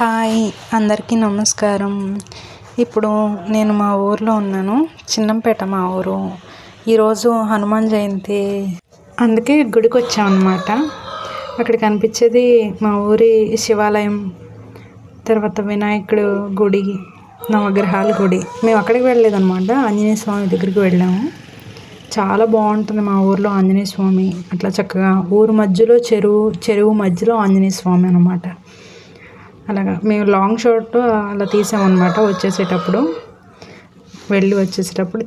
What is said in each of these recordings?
Hi, అందరికీ నమస్కారం. ఇప్పుడు నేను మా ఊర్లో ఉన్నాను. చిన్నంపేట మా ఊరు. ఈరోజు హనుమాన్ జయంతి, అందుకే గుడికి వచ్చామన్నమాట. అక్కడ కనిపించేది మా ఊరి శివాలయం, తర్వాత వినాయకుడు గుడి, నవగ్రహాల గుడి. మేము అక్కడికి వెళ్ళలేదన్నమాట, ఆంజనేయ స్వామి దగ్గరికి వెళ్ళాము. చాలా బాగుంటుంది మా ఊర్లో ఆంజనేయ స్వామి. అట్లా చక్కగా ఊరు మధ్యలో చెరువు మధ్యలో ఆంజనేయ స్వామి అనమాట. అలాగా మేము లాంగ్ షాట్ అలా తీసామన్నమాట. వచ్చేసేటప్పుడు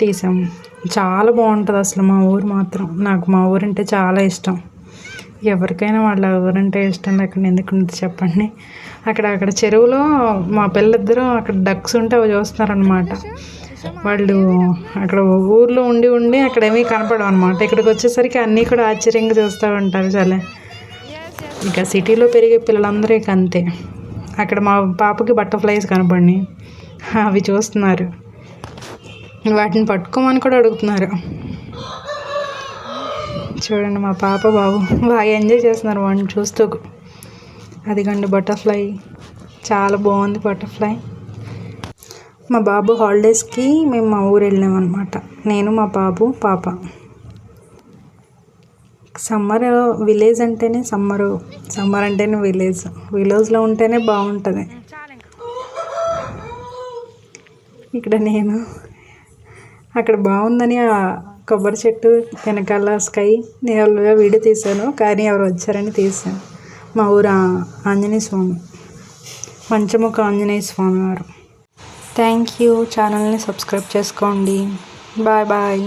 తీసాము. చాలా బాగుంటుంది అసలు మా ఊరు మాత్రం. నాకు మా ఊరంటే చాలా ఇష్టం. ఎవరికైనా వాళ్ళ ఊరంటే ఇష్టం లేకుండా ఎందుకుంటుంది చెప్పండి. అక్కడ చెరువులో మా పిల్లలిద్దరూ అక్కడ డక్స్ ఉంటే అవి చూస్తున్నారనమాట. వాళ్ళు అక్కడ ఊర్లో ఉండి అక్కడ ఏమీ కనపడవు అనమాట. ఇక్కడికి వచ్చేసరికి అన్నీ కూడా ఆశ్చర్యంగా చూస్తూ ఉంటారు. చాలా ఇక సిటీలో పెరిగే పిల్లలందరూ ఇక అంతే. అక్కడ మా పాపకి బటర్ఫ్లైస్ కనపడినాయి, అవి చూస్తున్నారు. వాటిని పట్టుకోమని కూడా అడుగుతున్నారు. చూడండి, మా పాప బాబు బాగా ఎంజాయ్ చేస్తున్నారు వాడిని చూస్తూ. అదిగండి బటర్ఫ్లై, చాలా బాగుంది బటర్ఫ్లై. మా బాబు హాలిడేస్కి మేము మా ఊరు వెళ్ళామన్నమాట. నేను, మా బాబు, పాప. సమ్మర్ విలేజ్ అంటేనే సమ్మర్ అంటేనే విలేజ్లో ఉంటేనే బాగుంటుంది. ఇక్కడ నేను అక్కడ బాగుందని ఆ కొబ్బరి చెట్టు వెనకాల స్కై నేను వీడియో తీశాను, కానీ ఎవరు వచ్చారని తీశాను. మా ఊరు ఆంజనేయ స్వామి, పంచముఖ ఆంజనేయ స్వామి వారు. Thank you. ఛానల్ని సబ్స్క్రైబ్ చేసుకోండి. Bye bye.